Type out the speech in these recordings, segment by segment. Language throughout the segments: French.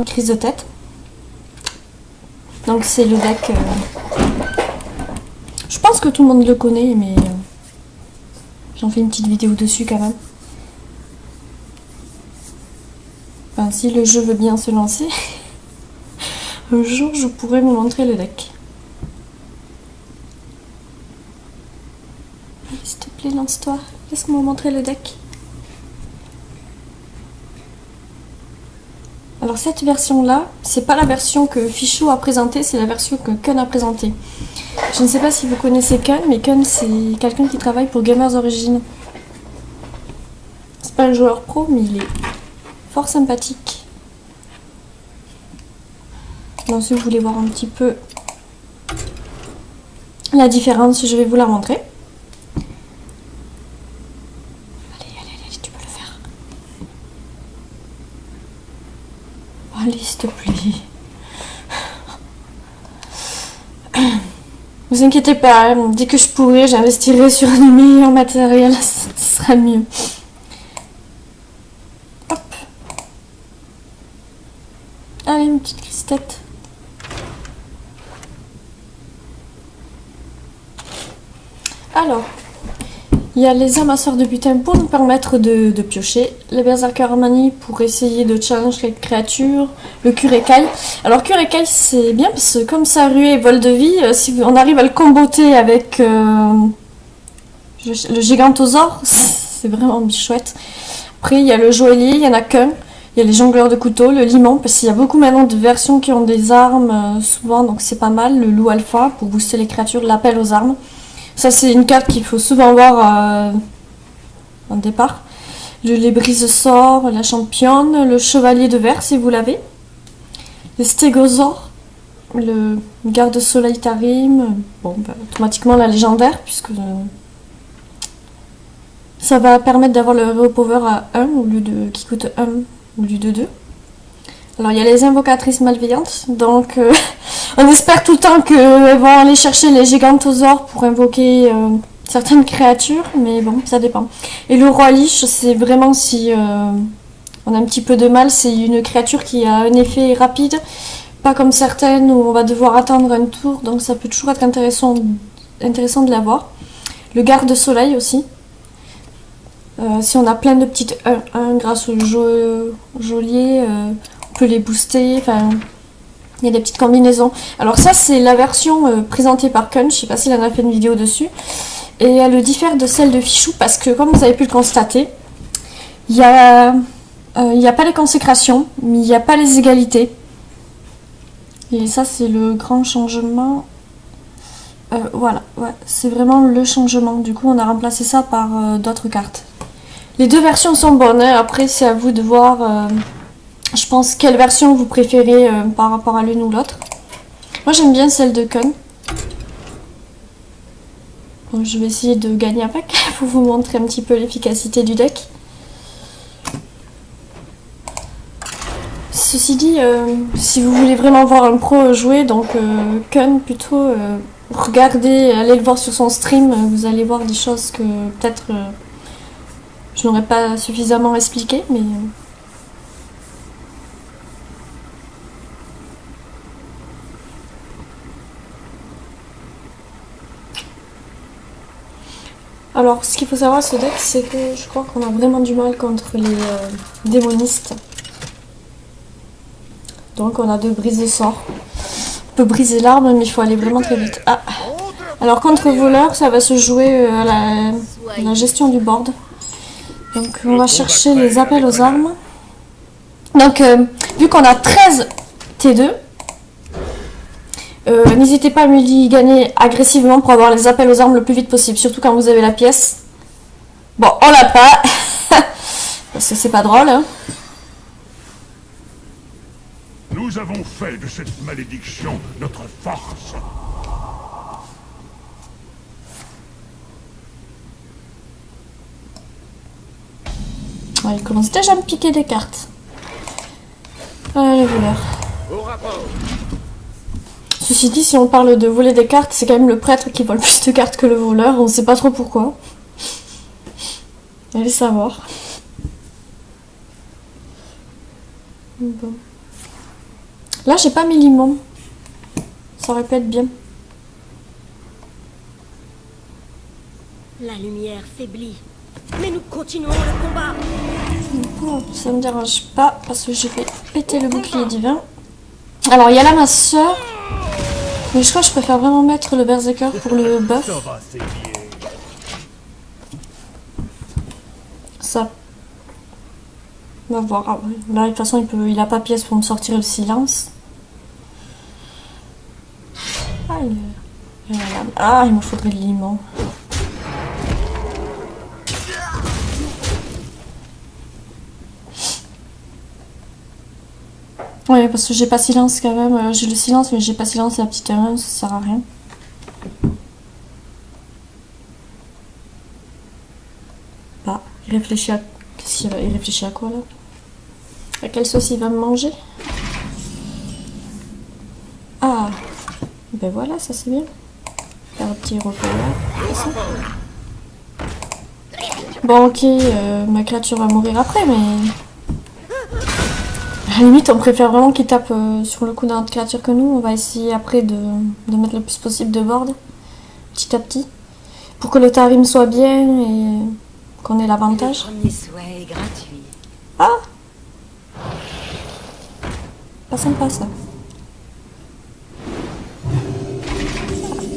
Crise de tête. Donc c'est le deck. Je pense que tout le monde le connaît, mais j'en fais une petite vidéo dessus quand même. Enfin, si le jeu veut bien se lancer, un jour je pourrais vous montrer le deck. Allez, s'il te plaît, lance-toi. Laisse-moi montrer le deck. Alors cette version-là, c'est pas la version que Fichou a présentée, c'est la version que Kun a présentée. Je ne sais pas si vous connaissez Kun, mais Kun c'est quelqu'un qui travaille pour Gamers Origins. C'est pas un joueur pro, mais il est fort sympathique. Donc si vous voulez voir un petit peu la différence, je vais vous la montrer. Allez, tu peux le faire. Allez, s'il te plaît. Vous inquiétez pas, hein, dès que je pourrai, j'investirai sur du meilleur matériel, ce sera mieux. Hop. Allez, une petite crise-tête. Alors, il y a les amasseurs de butin pour nous permettre de piocher, les berserker Armani pour essayer de challenge les créatures, le Kurekai. Alors Kurekai c'est bien parce que comme sa ruée et vol de vie, si on arrive à le comboter avec le Gigantosaure, c'est vraiment chouette. Après il y a le joaillier, il y en a qu'un. Il y a les jongleurs de couteaux, le limon, parce qu'il y a beaucoup maintenant de versions qui ont des armes souvent, donc c'est pas mal. Le loup alpha pour booster les créatures, l'appel aux armes. Ça, c'est une carte qu'il faut souvent voir en départ. Les brise-sorts, la championne, le chevalier de verre, si vous l'avez. Le stégosaure, le garde-soleil Tarim. Bon, bah, automatiquement la légendaire, puisque ça va permettre d'avoir le hero power à 1 au lieu de qui coûte 1 au lieu de 2. Alors, il y a les invocatrices malveillantes, donc on espère tout le temps qu'elles vont aller chercher les gigantosaures pour invoquer certaines créatures, mais bon, ça dépend. Et le roi liche, c'est vraiment si on a un petit peu de mal, c'est une créature qui a un effet rapide, pas comme certaines où on va devoir attendre un tour, donc ça peut toujours être intéressant de l'avoir. Le garde-soleil aussi. Si on a plein de petites 1-1 grâce au geôlier, on peut les booster, enfin il y a des petites combinaisons. Alors ça c'est la version présentée par Kun, je sais pas s'il en a fait une vidéo dessus, et elle diffère de celle de Fichou parce que comme vous avez pu le constater, il n'y a pas les consécrations, mais il n'y a pas les égalités. Et ça c'est le grand changement. Voilà, ouais, c'est vraiment le changement. Du coup on a remplacé ça par d'autres cartes. Les deux versions sont bonnes, hein. Après c'est à vous de voir, je pense, quelle version vous préférez par rapport à l'une ou l'autre. Moi j'aime bien celle de Kun. Donc, je vais essayer de gagner un pack pour vous montrer un petit peu l'efficacité du deck. Ceci dit, si vous voulez vraiment voir un pro jouer, donc Kun plutôt, regardez, allez le voir sur son stream, vous allez voir des choses que peut-être je n'aurais pas suffisamment expliqué, mais... Alors, ce qu'il faut savoir ce deck, c'est que je crois qu'on a vraiment du mal contre les démonistes. Donc on a deux brise-sorts. On peut briser l'arbre, mais il faut aller vraiment très vite. Ah. Alors contre voleur, ça va se jouer à la gestion du board. Donc on va chercher les appels aux armes. Donc vu qu'on a 13 T2, n'hésitez pas à me gagner agressivement pour avoir les appels aux armes le plus vite possible. Surtout quand vous avez la pièce. Bon, on l'a pas. Parce que c'est pas drôle. Hein. Nous avons fait de cette malédiction notre force. Ouais, il commence déjà à me piquer des cartes. Ah, le voleur. Ceci dit, si on parle de voler des cartes, c'est quand même le prêtre qui vole plus de cartes que le voleur. On sait pas trop pourquoi. Allez savoir. Bon. Là, j'ai pas mis limon. Ça aurait pu être bien. La lumière faiblit, mais nous continuons le combat. Oh, ça me dérange pas parce que je vais péter le bouclier divin. Alors, il y a là ma soeur. Mais je crois que je préfère vraiment mettre le berserker pour le buff. Ça. On va voir. Ah, ouais. Là, de toute façon, il a pas pièce pour me sortir le silence. Ah, il me faudrait le limon. Ouais, parce que j'ai pas silence quand même. J'ai le silence, mais j'ai pas silence la petite main, ça sert à rien. Ah, il réfléchit à... Il réfléchit à quoi là? À quelle sauce il va me manger? Ah, ben voilà, ça c'est bien. Faire un petit repos là. Bon, ok, ma créature va mourir après, mais... À la limite, on préfère vraiment qu'il tape sur le coup d'un autre créature que nous. On va essayer après de mettre le plus possible de board, petit à petit, pour que le tarim soit bien et qu'on ait l'avantage. Le premier souhait est gratuit. Ah! Pas sympa ça.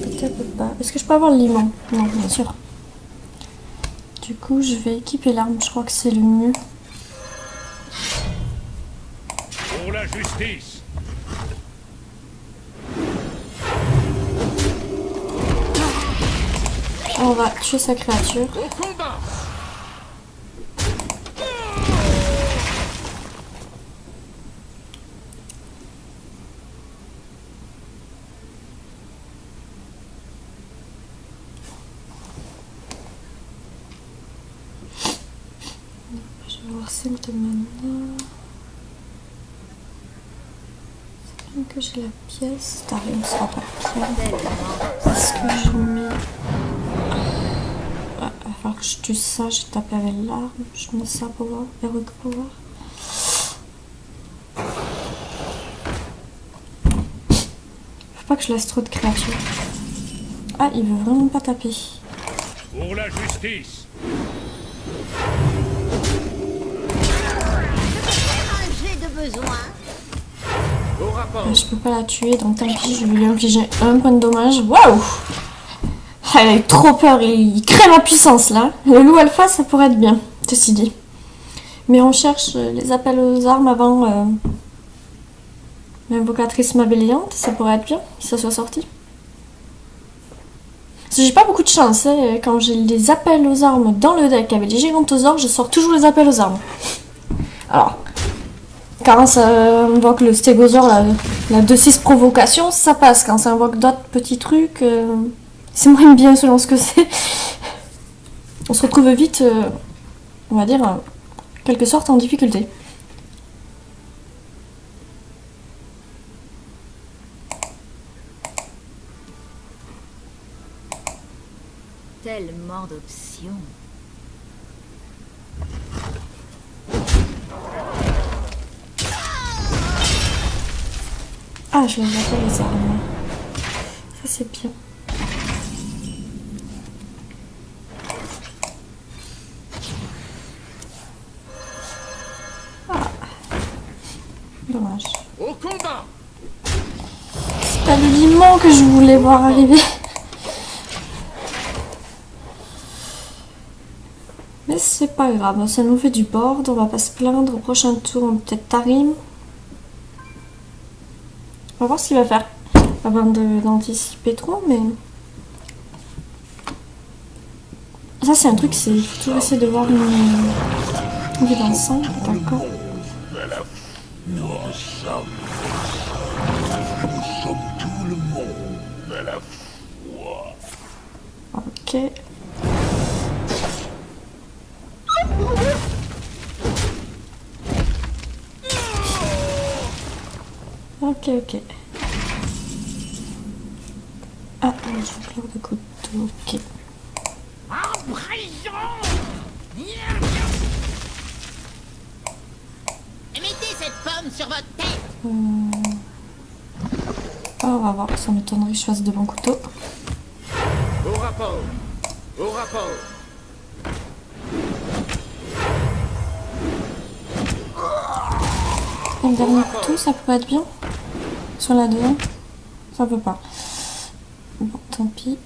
Peut-être pas. Est-ce que je peux avoir le limon? Non, bien sûr. Du coup, je vais équiper l'arme. Je crois que c'est le mieux. Pour la justice. On va tuer sa créature. Au combat. Je vais voir celle de mana. C'est bien que j'ai la pièce. Tarim sera pas bien. Est-ce que je mets... Ouais, il va falloir que je tue ça. Je tape avec l'arme. Je mets ça pour voir. Heroic Power. Faut pas que je laisse trop de créatures. Ah, il veut vraiment pas taper. Pour la justice. J'ai de besoin. Au rapport. Je peux pas la tuer, donc tant pis, je vais lui infliger un point de dommage. Waouh! Elle a eu trop peur, il crée ma puissance là. Le loup alpha, ça pourrait être bien, ceci dit. Mais on cherche les appels aux armes avant l'invocatrice malveillante, ça pourrait être bien si ça soit sorti. Parce que j'ai pas beaucoup de chance, hein. Quand j'ai les appels aux armes dans le deck avec les gigantosaures, je sors toujours les appels aux armes. Alors, quand ça invoque le stégosaure, la 2-6 provocation, ça passe. Quand ça invoque d'autres petits trucs, c'est moins bien selon ce que c'est. On se retrouve vite, on va dire, en quelque sorte en difficulté. Tellement d'options. Ah, je les appelle les armes. Ça, c'est bien. Ah. Dommage. Au combat. C'est pas le limon que je voulais voir arriver. Mais c'est pas grave, ça nous fait du board, on va pas se plaindre. Au prochain tour, on peut-être Tarim. On va voir ce qu'il va faire avant d'anticiper trop, mais... Ça, c'est un truc, c'est... Il faut toujours essayer de voir une vie dans le sang, d'accord. Nous sommes tout le monde à la fois. Ok. Ok. Ah, une fleur de couteau, ok. Mettez cette pomme sur votre tête. on va voir, ça m'étonnerait que je fasse de bons couteaux. Au rapport. Au rapport. Un dernier couteau, ça pourrait être bien. Sur la deuxième, ça peut pas. Bon, tant pis.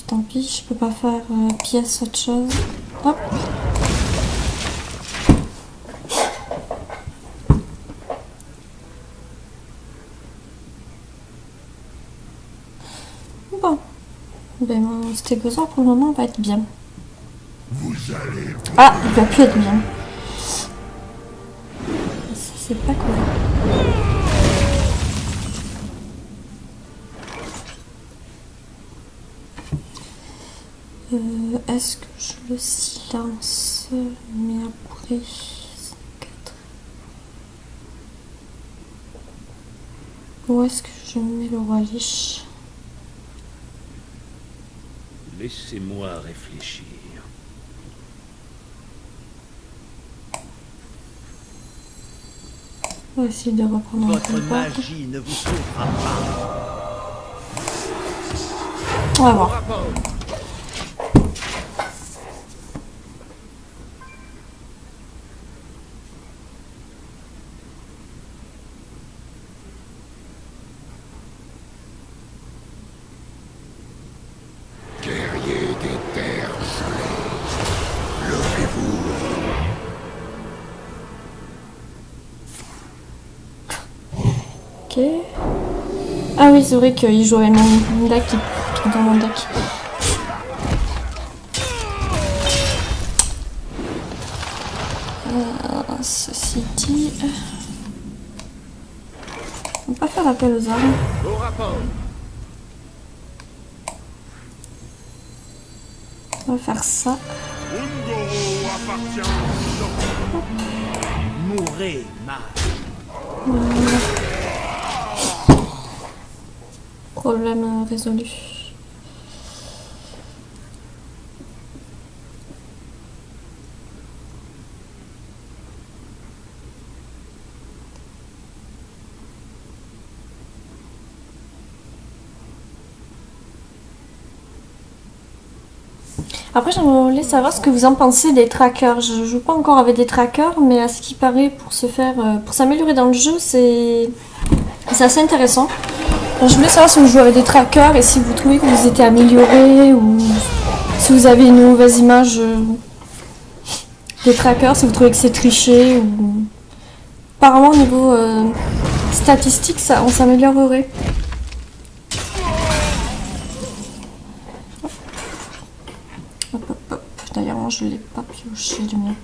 Tant pis, je peux pas faire pièce autre chose. Hop. Bon. Ben mon stégosaure pour le moment va être bien. Vous allez... Ah, il va plus être bien. Ça c'est pas cool. Est-ce que je le silence? Mais après... 4. Où est-ce que je mets le roi liche? Laissez-moi réfléchir. On va essayer de reprendre un Votre peu le bord. magie ne vous sauvera pas. On va Au voir. rapport. Guerrier des terres gelées, levez-vous. Ok. Ah oui, c'est vrai qu'il jouait mon deck qui est dans mon deck. Ceci dit... On va pas faire appel aux armes. Au rapport. On va faire ça. Ungoro appartient Mourez, mage. Problème résolu. Après, j'aimerais savoir ce que vous en pensez des trackers. Je joue pas encore avec des trackers, mais à ce qui paraît, pour s'améliorer dans le jeu, c'est assez intéressant. Donc, je voulais savoir si vous jouez avec des trackers et si vous trouvez que vous étiez amélioré ou si vous avez une mauvaise image des trackers, si vous trouvez que c'est triché ou... Apparemment, au niveau statistique, on s'améliorerait. Hop, hop, hop. D'ailleurs, moi, je l'ai pas pioché, le mien.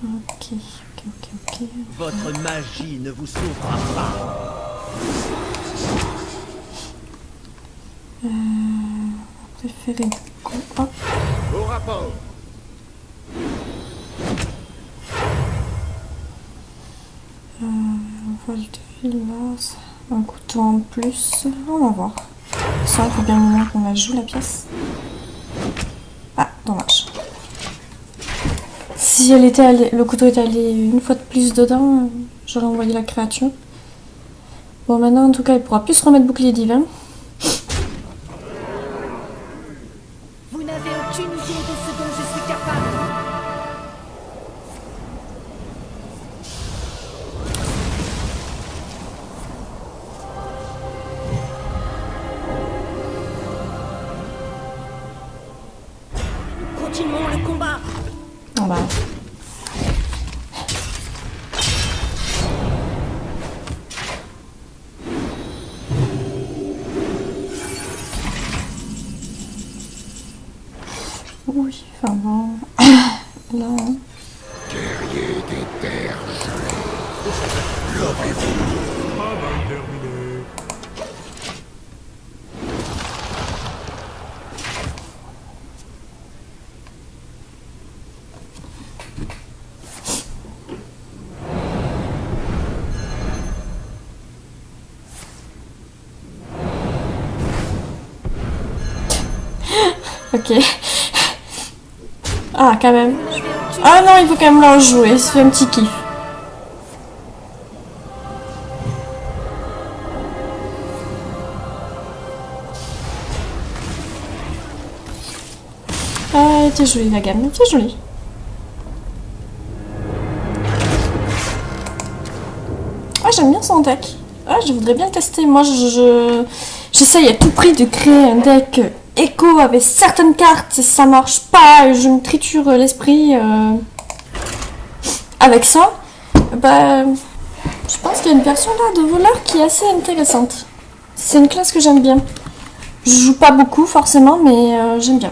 Ok. Votre magie ne vous sauvera pas. Préféré coup. Hop. Au rapport. Vol de fil là. Un couteau en plus. On va voir. Ça, il faut bien le moment qu'on la joue la pièce. Ah, dommage. Si elle était allée, le couteau était allé une fois de plus dedans, j'aurais envoyé la créature. Bon, maintenant, en tout cas, il pourra plus se remettre bouclier divin. Vous n'avez aucune idée de ce dont je suis capable. Continuons le combat. Ah bah. Oui, enfin bon. Là, hein. guerrier des terres gelées, levez-vous. Travail terminé. Ok. Ah, quand même. Ah non, il faut quand même leur jouer, ça fait un petit kiff. Ah, elle était jolie la gamme, elle était jolie. Ah, j'aime bien son deck. Ah, je voudrais bien le tester. Moi, j'essaye à tout prix de créer un deck écho avec certaines cartes. Si ça marche pas, je me triture l'esprit avec ça. Bah, je pense qu'il y a une version là de voleur qui est assez intéressante. C'est une classe que j'aime bien. Je joue pas beaucoup forcément, mais j'aime bien.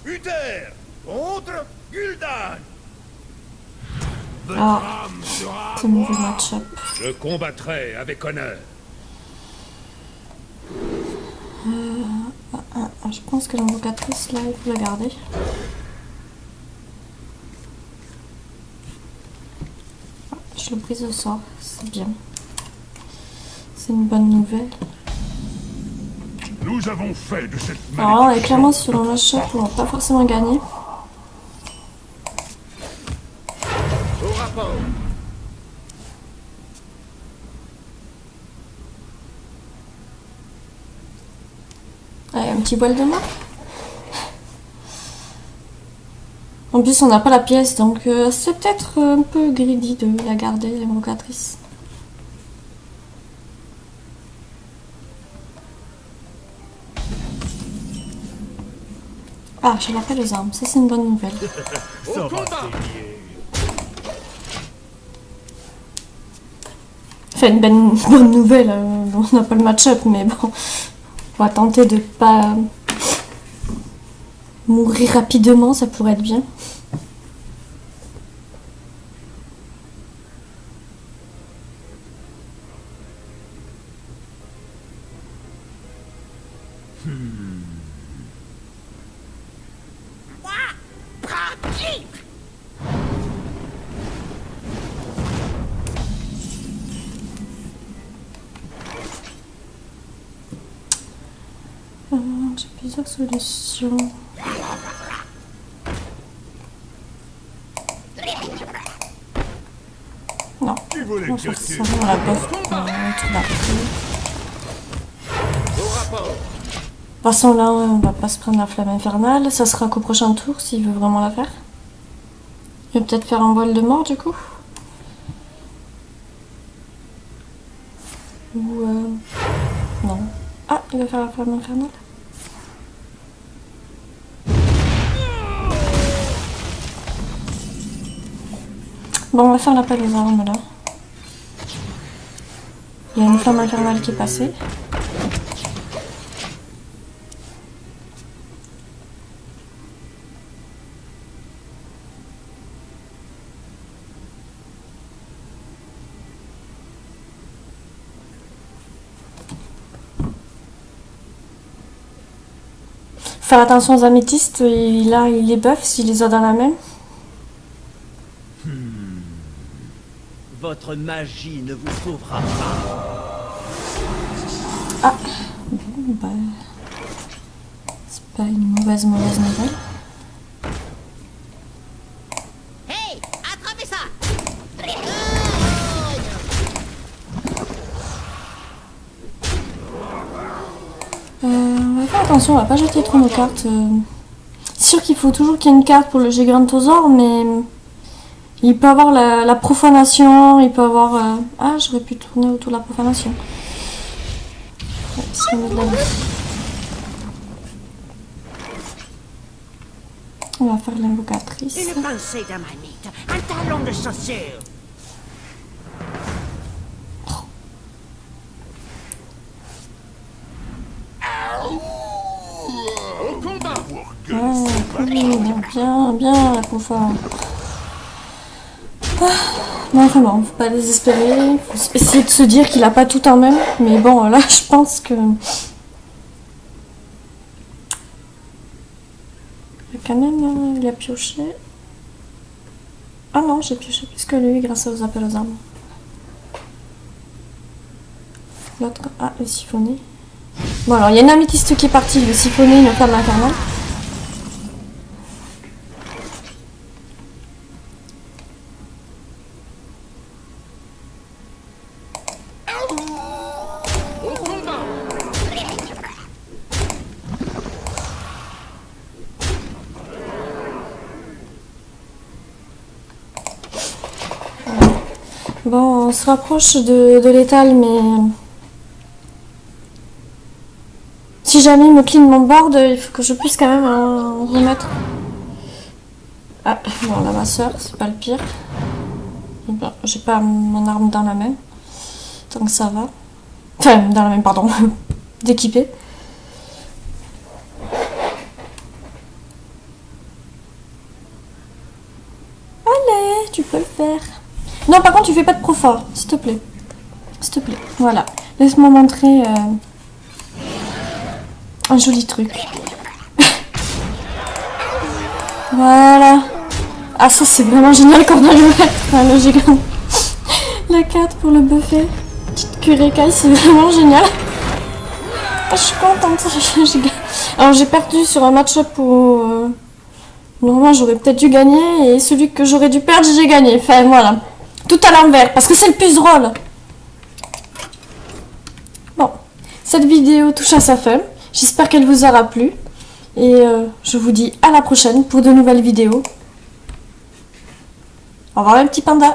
Uther contre Gul'dan. Ah, c'est mauvais match-up. Je combattrai avec honneur. Je pense que l'invocatrice là, il faut la garder. Ah, je le brise au sort, c'est bien. C'est une bonne nouvelle. Nous avons fait de cette Alors là, on est malédiction clairement sur un match-up où on va pas forcément gagner. Au rapport. Allez, un petit bol de mort. En plus, on n'a pas la pièce, donc c'est peut-être un peu greedy de la garder, l'invocatrice. Ah, j'ai la paix aux armes, ça c'est une bonne nouvelle. Au combat. Enfin, une bonne nouvelle, on n'a pas le match-up, mais bon, on va tenter de pas mourir rapidement, ça pourrait être bien. J'ai plusieurs solutions. Non, on va faire ça, on la bof pour tout la prise. Au rapport. De toute façon là, on va pas se prendre la flamme infernale, ça sera qu'au prochain tour s'il veut vraiment la faire. Il va peut-être faire un voile de mort du coup. Ou non. Ah, il va faire la flamme infernale. Bon, on va faire l'appel aux armes là. Il y a une flamme infernale qui est passée. Faire attention aux améthystes, et là il les buff s'il les a dans la main. Votre magie ne vous sauvera pas. Ah, bon, bah, c'est pas une mauvaise nouvelle. Hey, attrapez ça. On va faire attention, on va pas jeter trop nos cartes. C'est sûr qu'il faut toujours qu'il y ait une carte pour le Gigantosor, mais il peut avoir la profanation, il peut avoir... Ah, j'aurais pu tourner autour de la profanation. Ouais, il se remet de la vie. On va faire l'invocatrice. Une pincée d'amanite, un talon de chaussure. Au combat. Ah, cool, bien la confort. Ah, non, vraiment, faut pas désespérer. Faut essayer de se dire qu'il a pas tout en main. Mais bon, là, je pense que quand même, il a pioché. Ah non, j'ai pioché plus que lui grâce aux appels aux armes. L'autre, ah, le siphonné. Bon, alors il y a une améthyste qui est partie, le siphonné, une flamme infernale. Bon, on se rapproche de l'étal, mais si jamais il me clean mon board, il faut que je puisse quand même en remettre. Ah, bon, là, ma soeur, c'est pas le pire. Bon, j'ai pas mon arme dans la main, donc ça va. Enfin, dans la main, pardon, d'équiper. Allez, tu peux le faire. Non, par contre, tu fais pas de profort, s'il te plaît. S'il te plaît, voilà. Laisse-moi montrer un joli truc. Voilà. Ah, ça, c'est vraiment génial qu'on a le gigant. La carte pour le buffet. Petite curécaille, c'est vraiment génial. Ah, je suis contente. Alors, j'ai perdu sur un match-up où... normalement, j'aurais peut-être dû gagner. Et celui que j'aurais dû perdre, j'ai gagné. Enfin, voilà. Tout à l'envers, parce que c'est le plus drôle. Bon, cette vidéo touche à sa fin. J'espère qu'elle vous aura plu. Et je vous dis à la prochaine pour de nouvelles vidéos. Au revoir les petits pandas.